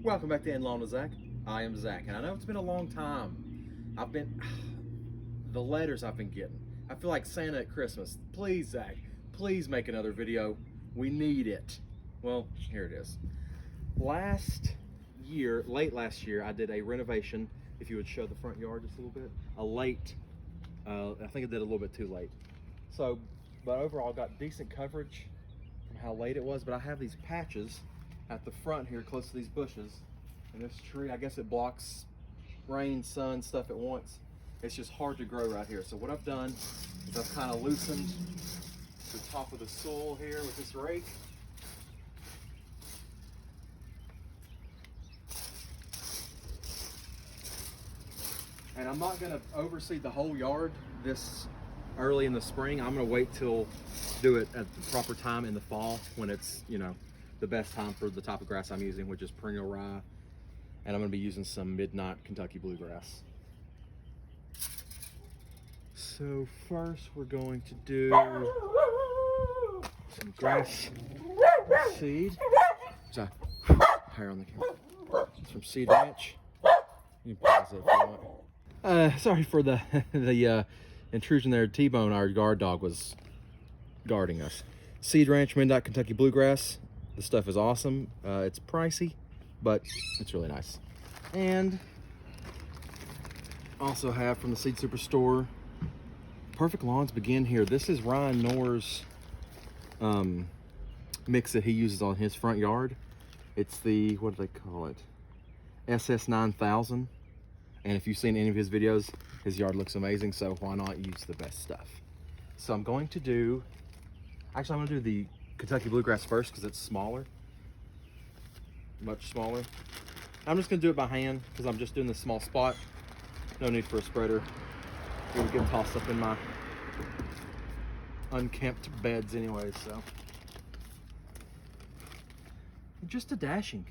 Welcome back to In Lawn with Zach. I am Zach, and I know it's been a long time. The letters I've been getting. I feel like Santa at Christmas. Please, Zach, please make another video. We need it. Well, here it is. Late last year, I did a renovation. If you would show the front yard just a little bit. I think I did a little bit too late. But overall, got decent coverage from how late it was, but I have these patches at the front here close to these bushes, and this tree, I guess it blocks rain, sun, stuff at once. It's just hard to grow right here. So what I've done is I've kind of loosened the top of the soil here with this rake. And I'm not gonna overseed the whole yard this early in the spring. I'm gonna wait till do it at the proper time in the fall when it's, the best time for the type of grass I'm using, which is perennial rye. And I'm gonna be using some midnight Kentucky bluegrass. So first we're going to do some grass seed. There's a hair on the camera. It's from Seed Ranch. You can pause it if you want. Sorry for the intrusion there. T-Bone, our guard dog, was guarding us. Seed Ranch midnight Kentucky bluegrass. This stuff is awesome. It's pricey, but it's really nice. And also have from the Seed Superstore, Perfect Lawns Begin Here. This is Ryan Knorr's mix that he uses on his front yard. It's the, what do they call it? SS 9000. And if you've seen any of his videos, his yard looks amazing, so why not use the best stuff? So I'm going to do the Kentucky bluegrass first because it's smaller, much smaller. I'm just gonna do it by hand because I'm just doing this small spot. No need for a spreader. It would get tossed up in my unkempt beds anyway, so. Just a dashing.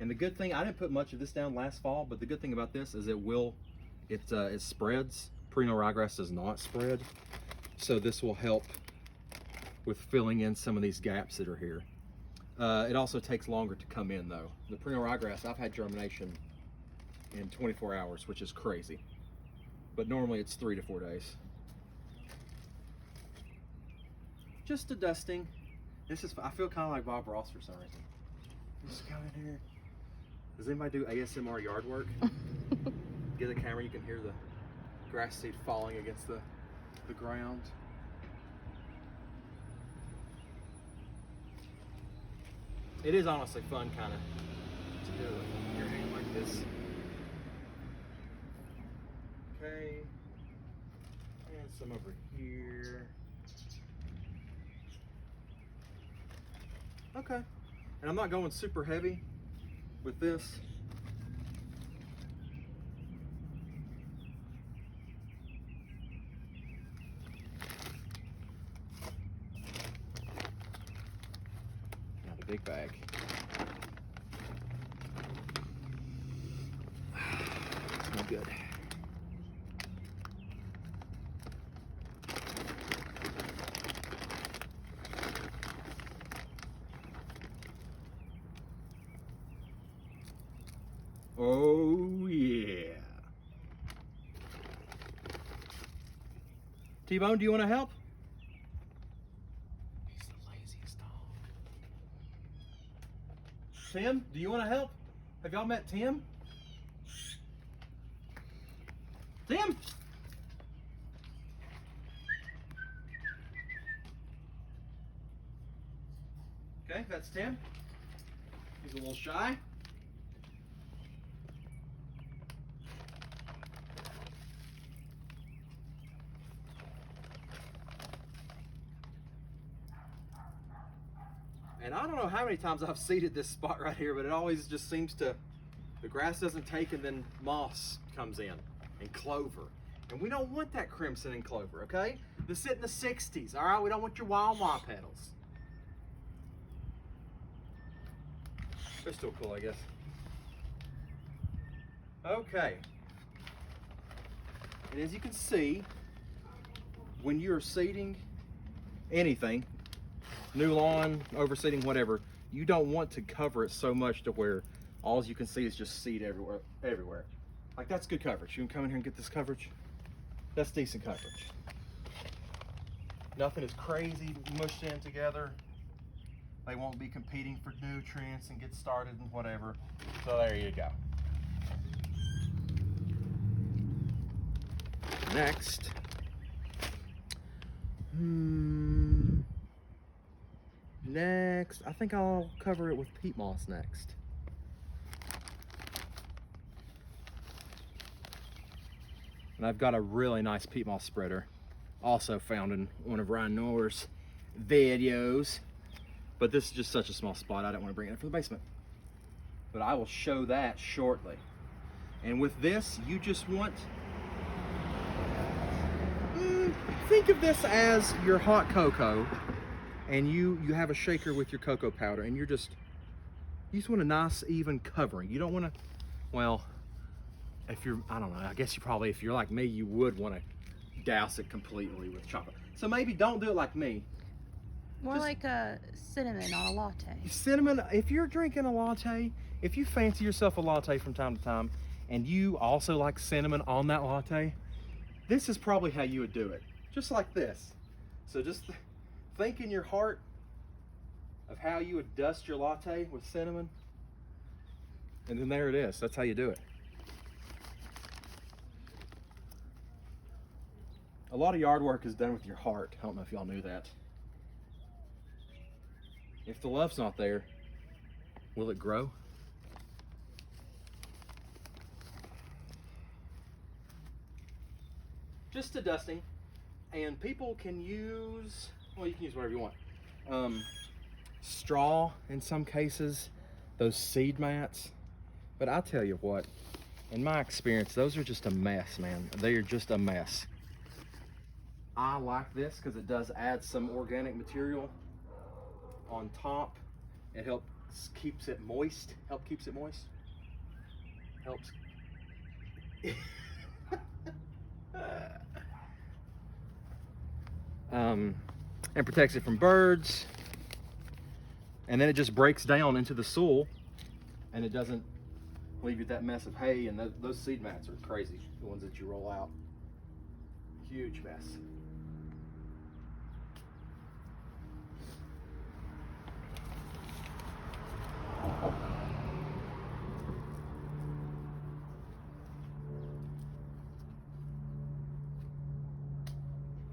And the good thing, I didn't put much of this down last fall, but the good thing about this is it spreads. Perennial ryegrass does not spread. So this will help with filling in some of these gaps that are here. It also takes longer to come in though. The perennial ryegrass, I've had germination in 24 hours, which is crazy. But normally it's 3 to 4 days. Just a dusting. I feel kind of like Bob Ross for some reason. Just come in here. Does anybody do ASMR yard work? Get the camera, you can hear the grass seed falling against the ground. It is honestly fun kind of to do it with your hand like this. Okay. And some over here. Okay. And I'm not going super heavy with this. Big bag. It's not good. Oh yeah. T-Bone, do you want to help? Tim, do you want to help? Have y'all met Tim? Tim? Okay, that's Tim. He's a little shy. And I don't know how many times I've seeded this spot right here, but it always just seems to, the grass doesn't take and then moss comes in and clover. And we don't want that crimson and clover, okay? This is in the 60s, all right? We don't want your wild petals. They're still cool, I guess. Okay. And as you can see, when you're seeding anything, new lawn, overseeding, whatever, you don't want to cover it so much to where all you can see is just seed everywhere. Like, that's good coverage. You can come in here and get this coverage. That's decent coverage. Nothing is crazy mushed in together. They won't be competing for nutrients and get started and whatever. So there you go. Next. Next, I think I'll cover it with peat moss next. And I've got a really nice peat moss spreader, also found in one of Ryan Nor's videos. But this is just such a small spot, I don't want to bring it in from the basement. But I will show that shortly. And with this, you just want, think of this as your hot cocoa, and you have a shaker with your cocoa powder, and you just want a nice even covering. You don't want to, well, if you're, I don't know, I guess you probably, if you're like me, you would want to douse it completely with chocolate. So maybe don't do it like me. More just like a cinnamon on a latte. Cinnamon, if you're drinking a latte, if you fancy yourself a latte from time to time, and you also like cinnamon on that latte, this is probably how you would do it. Just like this. So just think in your heart of how you would dust your latte with cinnamon, and then there it is. That's how you do it. A lot of yard work is done with your heart. I don't know if y'all knew that. If the love's not there, will it grow? Just a dusting, and people can use, well, you can use whatever you want. Straw in some cases, those seed mats. But I tell you what, in my experience, those are just a mess, man. They are just a mess. I like this because it does add some organic material on top. It keeps it moist. Keeps it moist. Helps. And protects it from birds. And then it just breaks down into the soil, and it doesn't leave you that mess of hay. And those seed mats are crazy, the ones that you roll out. Huge mess.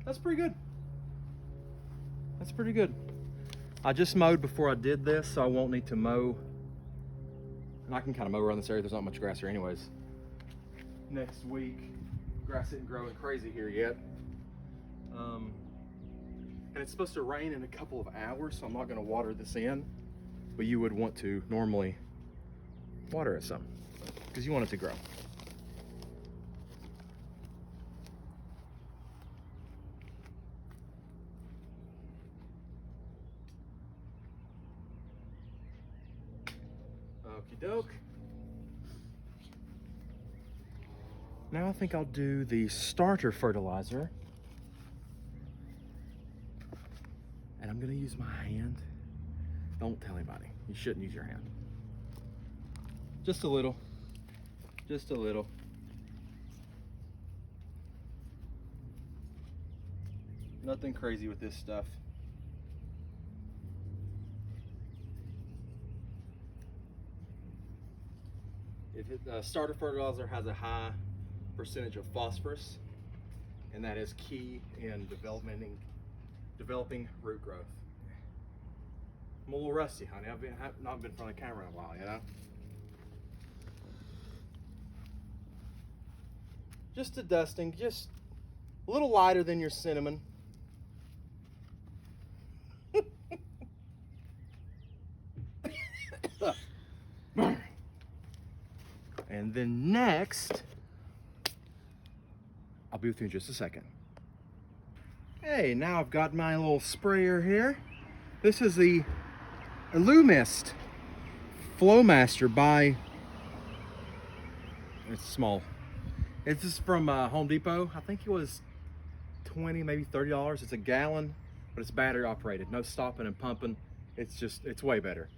That's pretty good. That's pretty good. I just mowed before I did this, so I won't need to mow. And I can kind of mow around this area. There's not much grass here anyways. Next week, grass isn't growing crazy here yet. And it's supposed to rain in a couple of hours, so I'm not gonna water this in. But you would want to normally water it some, because you want it to grow. Okie doke. Now I think I'll do the starter fertilizer. And I'm gonna use my hand. Don't tell anybody. You shouldn't use your hand. Just a little. Just a little. Nothing crazy with this stuff. Starter fertilizer has a high percentage of phosphorus, and that is key in developing root growth. I'm a little rusty, honey. I've not been in front of the camera in a while, you know? Just a dusting, just a little lighter than your cinnamon. And then next, I'll be with you in just a second. Hey, now I've got my little sprayer here. This is the Illumist Flowmaster by, it's small. It's just from Home Depot. I think it was $20, maybe $30. It's a gallon, but it's battery operated. No stopping and pumping. It's way better.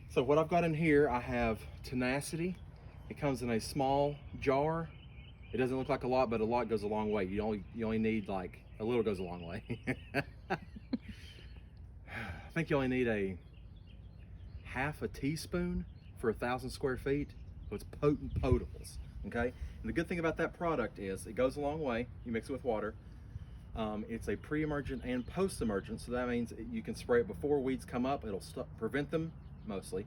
So what I've got in here, I have Tenacity. It comes in a small jar. It doesn't look like a lot, but a lot goes a long way. You only need, like, a little goes a long way. I think you only need a half a teaspoon for 1,000 square feet. So it's potent potables, okay? And the good thing about that product is it goes a long way. You mix it with water. It's a pre-emergent and post-emergent, so that means you can spray it before weeds come up. It'll prevent them mostly.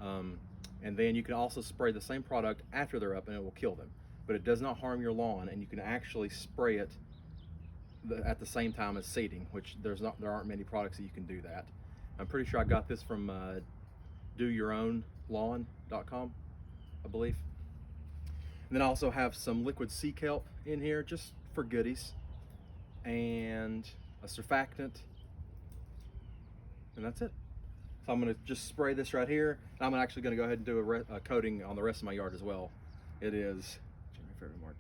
And then you can also spray the same product after they're up and it will kill them. But it does not harm your lawn, and you can actually spray it at the same time as seeding, which there aren't many products that you can do that. I'm pretty sure I got this from doyourownlawn.com, I believe. And then I also have some liquid sea kelp in here just for goodies, and a surfactant, and that's it. So I'm going to just spray this right here. I'm actually going to go ahead and do a coating on the rest of my yard as well. It is January, February,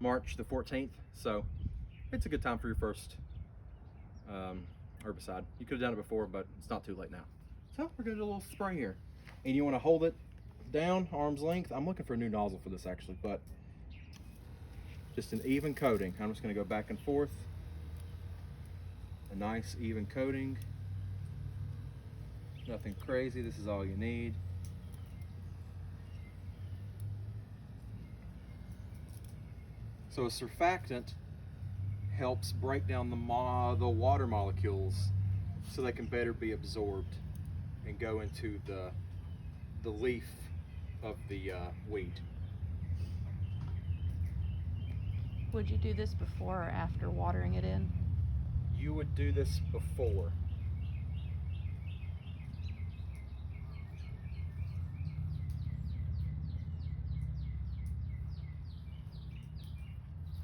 March the 14th, so it's a good time for your first herbicide. You could have done it before, but it's not too late now. So we're going to do a little spray here, and you want to hold it down arm's length. I'm looking for a new nozzle for this actually, but just an even coating. I'm just going to go back and forth. A nice even coating. Nothing crazy. This is all you need. So a surfactant helps break down the water molecules so they can better be absorbed and go into the leaf of the weed. Would you do this before or after watering it in? You would do this before.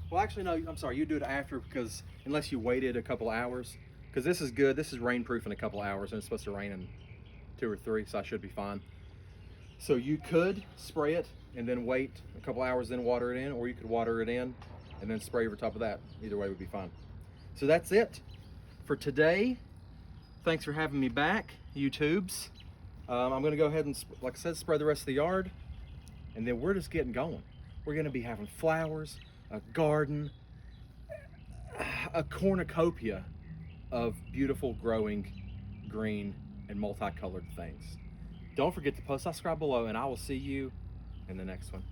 Well, actually, no, I'm sorry, you do it after, because unless you waited a couple hours, because this is good. This is rain-proof in a couple hours, and it's supposed to rain in 2 or 3, so I should be fine. So you could spray it and then wait a couple hours, then water it in, or you could water it in and then spray over top of that. Either way would be fine. So that's it for today. Thanks for having me back, YouTubes. I'm gonna go ahead and, like I said, spray the rest of the yard, and then we're just getting going. We're gonna be having flowers, a garden, a cornucopia of beautiful growing green and multicolored things. Don't forget to post, subscribe below, and I will see you in the next one.